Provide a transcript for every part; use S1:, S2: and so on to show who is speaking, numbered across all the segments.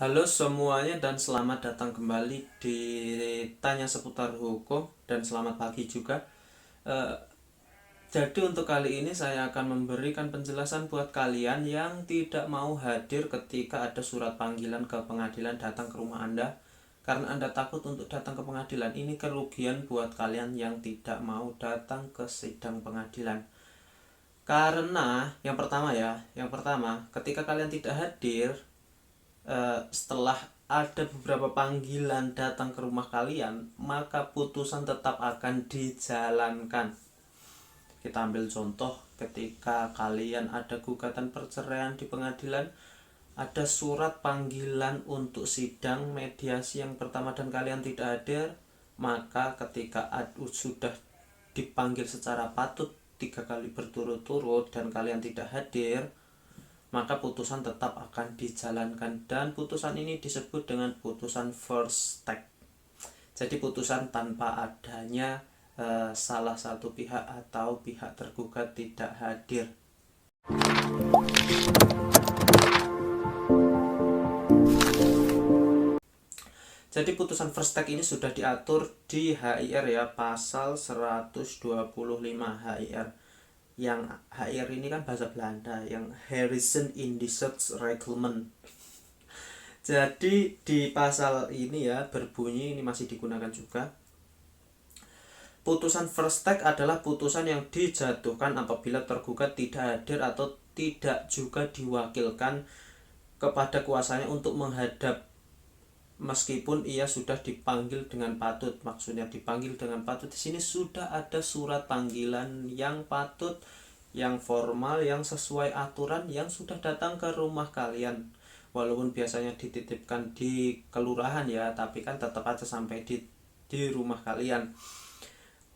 S1: Halo semuanya dan selamat datang kembali di Tanya Seputar Hukum dan selamat pagi juga. Eh, jadi untuk kali ini saya akan memberikan penjelasan buat kalian yang tidak mau hadir ketika ada surat panggilan ke pengadilan datang ke rumah Anda. Karena Anda takut untuk datang ke pengadilan, ini kerugian buat kalian yang tidak mau datang ke sidang pengadilan. Karena yang pertama, ketika kalian tidak hadir, setelah ada beberapa panggilan datang ke rumah kalian, maka putusan tetap akan dijalankan. Kita ambil contoh ketika kalian ada gugatan perceraian di pengadilan, ada surat panggilan untuk sidang mediasi yang pertama dan kalian tidak hadir, maka ketika sudah dipanggil secara patut 3 kali berturut-turut dan kalian tidak hadir, maka putusan tetap akan dijalankan dan putusan ini disebut dengan putusan first take. Jadi putusan tanpa adanya salah satu pihak atau pihak tergugat tidak hadir. Jadi putusan first take ini sudah diatur di HIR ya, pasal 125 HIR. Yang HIR ini kan bahasa Belanda, yang Harrison Indisches Reglement. Jadi di pasal ini ya berbunyi, ini masih digunakan juga. Putusan first take adalah putusan yang dijatuhkan apabila tergugat tidak hadir atau tidak juga diwakilkan kepada kuasanya untuk menghadap meskipun ia sudah dipanggil dengan patut. Maksudnya dipanggil dengan patut di sini sudah ada surat panggilan yang patut, yang formal, yang sesuai aturan, yang sudah datang ke rumah kalian. Walaupun biasanya dititipkan di kelurahan ya, tapi kan tetap aja sampai di rumah kalian.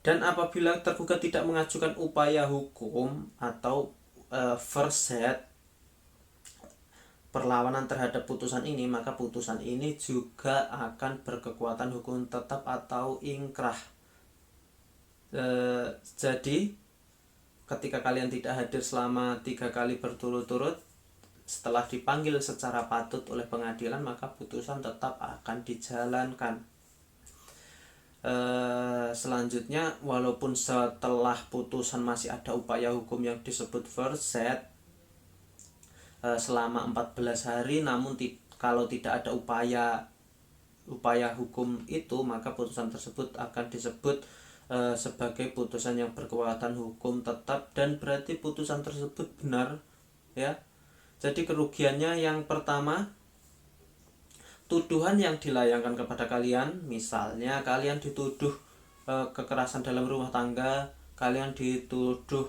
S1: Dan apabila tergugat tidak mengajukan upaya hukum atau first set perlawanan terhadap putusan ini, maka putusan ini juga akan berkekuatan hukum tetap atau ingkrah. Jadi ketika kalian tidak hadir selama 3 kali berturut-turut setelah dipanggil secara patut oleh pengadilan, maka putusan tetap akan dijalankan. Selanjutnya, walaupun setelah putusan masih ada upaya hukum yang disebut first set selama 14 hari, namun kalau tidak ada upaya hukum itu, maka putusan tersebut akan disebut sebagai putusan yang berkekuatan hukum tetap dan berarti putusan tersebut benar ya. Jadi kerugiannya yang pertama, tuduhan yang dilayangkan kepada kalian, misalnya kalian dituduh kekerasan dalam rumah tangga, kalian dituduh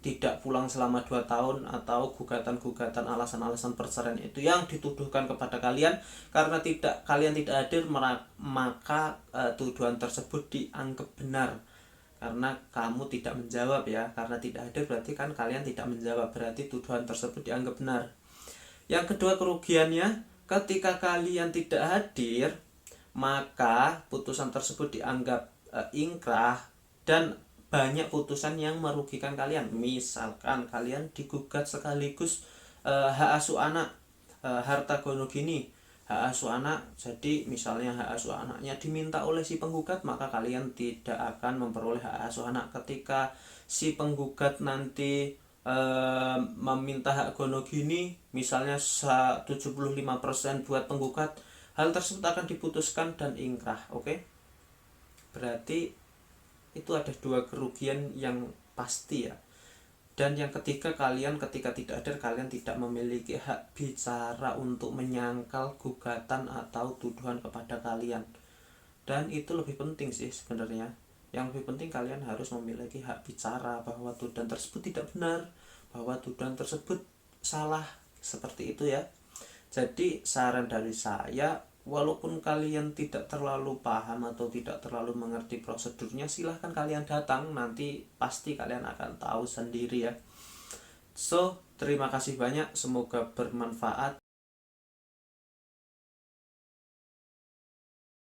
S1: tidak pulang selama 2 tahun, atau gugatan-gugatan alasan-alasan perceraian itu yang dituduhkan kepada kalian karena kalian tidak hadir, maka tuduhan tersebut dianggap benar karena kamu tidak menjawab ya. Karena tidak hadir berarti kan kalian tidak menjawab, berarti tuduhan tersebut dianggap benar. Yang kedua kerugiannya, ketika kalian tidak hadir, maka putusan tersebut dianggap ingkrah dan banyak putusan yang merugikan kalian. Misalkan kalian digugat sekaligus hak asuh anak, harta gono gini, hak asuh anak. Jadi misalnya hak asuh anaknya diminta oleh si penggugat, maka kalian tidak akan memperoleh hak asuh anak. Ketika si penggugat nanti meminta hak gono gini, misalnya 75% buat penggugat, hal tersebut akan diputuskan dan ingkrah. Oke? Berarti itu ada 2 kerugian yang pasti ya. Dan yang ketiga, kalian ketika tidak hadir, kalian tidak memiliki hak bicara untuk menyangkal gugatan atau tuduhan kepada kalian. Dan itu lebih penting sih sebenarnya. Yang lebih penting, kalian harus memiliki hak bicara bahwa tuduhan tersebut tidak benar, bahwa tuduhan tersebut salah, seperti itu ya. Jadi saran dari saya, walaupun kalian tidak terlalu paham atau tidak terlalu mengerti prosedurnya, silahkan kalian datang, nanti pasti kalian akan tahu sendiri ya. So, terima kasih banyak, semoga bermanfaat.